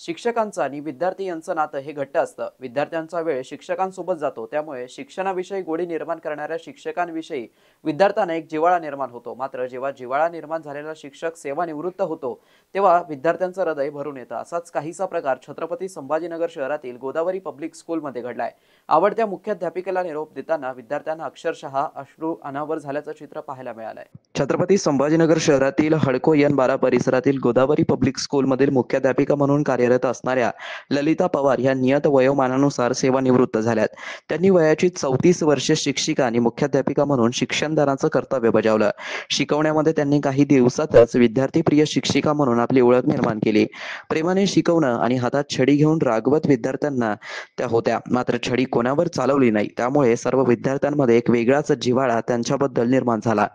शिक्षकांचं आणि विद्यार्थी यांचं नातं हे घट्ट असतं। विद्यार्थ्यांचा वेळ शिक्षकांसोबत जातो, त्यामुळे शिक्षणाविषयी गोडी निर्माण करणाऱ्या शिक्षकांविषयी विद्यार्थ्यांना एक जिव्हाळा निर्माण होतो। मात्र जेव्हा जिव्हाळा निर्माण झालेला शिक्षक सेवानिवृत्त होतो, तेव्हा विद्यार्थ्यांचं हृदय भरून येतं। असाच काहीसा प्रकार छत्रपती संभाजीनगर शहरातील गोदावरी पब्लिक स्कूलमध्ये घडलाय। आवडत्या मुख्याध्यापिकेला निरोप देताना विद्यार्थ्यांना अक्षरशः अश्रू अनावर झाल्याचं चित्र पाहायला मिळालंय। छत्रपती संभाजीनगर शहरातील हडको N12 परिसरातील गोदावरी पब्लिक स्कूलमधील मुख्याध्यापिका म्हणून कार्यरत असणाऱ्या ललिता पवार या नियत वयोमानानुसार सेवानिवृत्त झाल्यात। त्यांनी वयाची 34 वर्षे शिक्षिका आणि मुख्याध्यापिका म्हणून शिक्षणदानाचं कर्तव्य बजावलं। शिकवण्यामध्ये त्यांनी काही दिवसातच विद्यार्थीप्रिय शिक्षिका म्हणून आपली ओळख निर्माण केली। प्रेमाने शिकवणं आणि हातात छडी घेऊन रागवत विद्यार्थ्यांना त्या होत्या, मात्र छडी कोणावर चालवली नाही, त्यामुळे सर्व विद्यार्थ्यांमध्ये एक वेगळाच जिव्हाळा त्यांच्याबद्दल निर्माण झाला।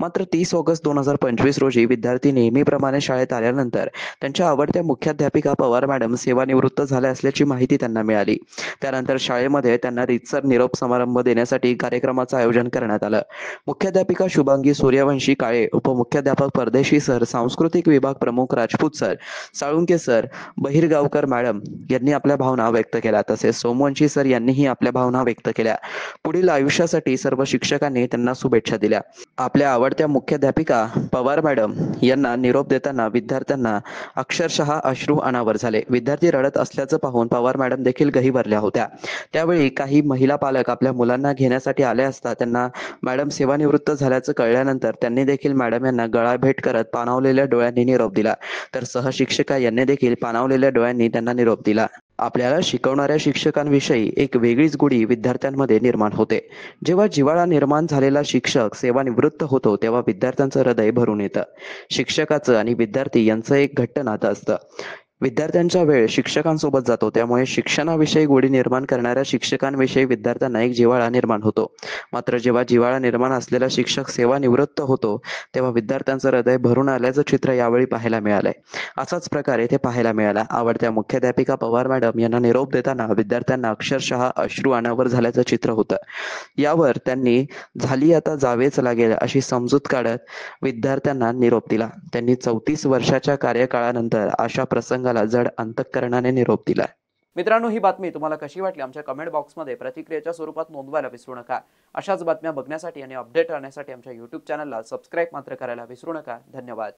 मात्र 30 ऑगस्ट 2025 रोजी विद्यार्थी नेहमीप्रमाणे शाळेत आल्यानंतर त्यांच्या आवडत्या मुख्याध्यापिका पवार मॅडम सेवानिवृत्त झाल्या असल्याची माहिती त्यांना मिळाली। त्यानंतर शाळेमध्ये त्यांना रीतसर निरोप समारंभ देण्यासाठी कार्यक्रमाचं आयोजन करण्यात आलं। मुख्याध्यापिका शुभांगी सूर्यवंशी काळे, उपमुख्याध्यापक परदेशी सर, सांस्कृतिक विभाग प्रमुख Rajput sir, Salunke sir, Bahirgaonkar madam यांनी आपल्या भावना व्यक्त केल्या, तसेच सोमवंशी सर यांनीही आपल्या भावना व्यक्त केल्या। पुढील आयुष्यासाठी सर्व शिक्षकांनी त्यांना शुभेच्छा दिल्या। आपल्या आवडत्या मुख्याध्यापिका पवार मॅडम यांना निरोप देताना विद्यार्थ्यांना अक्षरशः अश्रू अनावर झाले। विद्यार्थी रडत असल्याचं पाहून पवार मॅडम देखील गहिवरल्या होत्या। त्यावेळी काही महिला पालक आपल्या मुलांना घेण्यासाठी आले असता त्यांना मॅडम सेवानिवृत्त झाल्याचं कळल्यानंतर त्यांनी देखील मॅडम यांना गळाभेट करत पाणावलेल्या डोळ्यांनी निरोप दिला, तर सहशिक्षिका यांनी देखील पाणावलेल्या डोळ्यांनी त्यांना निरोप दिला। आपल्याला शिकवणाऱ्या शिक्षकांविषयी एक वेगळीच गोडी विद्यार्थ्यांमध्ये निर्माण होते। जेव्हा जिव्हाळा निर्माण झालेला शिक्षक सेवानिवृत्त होतो, तेव्हा विद्यार्थ्यांचं हृदय भरून येतं। शिक्षकाचं आणि विद्यार्थी यांचं एक घट्ट नातं असतं। विद्यार्थ्यांचा वेळ शिक्षकांसोबत जातो, त्यामुळे शिक्षणाविषयी गोडी निर्माण करणाऱ्या शिक्षकांविषयी विद्यार्थ्यांना एक जिव्हाळा निर्माण होतो। मात्र जेव्हा जिव्हाळा निर्माण असलेला शिक्षक सेवानिवृत्त होतो, तेव्हा विद्यार्थ्यांचं हृदय भरून आल्याचं चित्र यावेळी पाहायला मिळालंय। असाच प्रकार येथे पाहायला मिळाला। आवडत्या मुख्याध्यापिका पवार मॅडम यांना निरोप देताना विद्यार्थ्यांना अक्षरशः अश्रू अनावर झाल्याचं चित्र होतं। यावर त्यांनी झाली आता जावेच लागेल अशी समजूत काढत विद्यार्थ्यांना निरोप दिला। त्यांनी 34 वर्षाच्या कार्यकाळानंतर अशा प्रसंगाला जड अंतःकरणाने निरोप दिला। मित्रांनो, ही बातमी तुम्हाला कशी वाटली आमच्या कमेंट बॉक्समध्ये प्रतिक्रियेच्या स्वरूपात नोंदवायला विसरू नका। अशाच बातम्या बघण्यासाठी आणि अपडेट राहण्यासाठी आमच्या YouTube चॅनलला सबस्क्राईब मात्र करायला विसरू नका। धन्यवाद।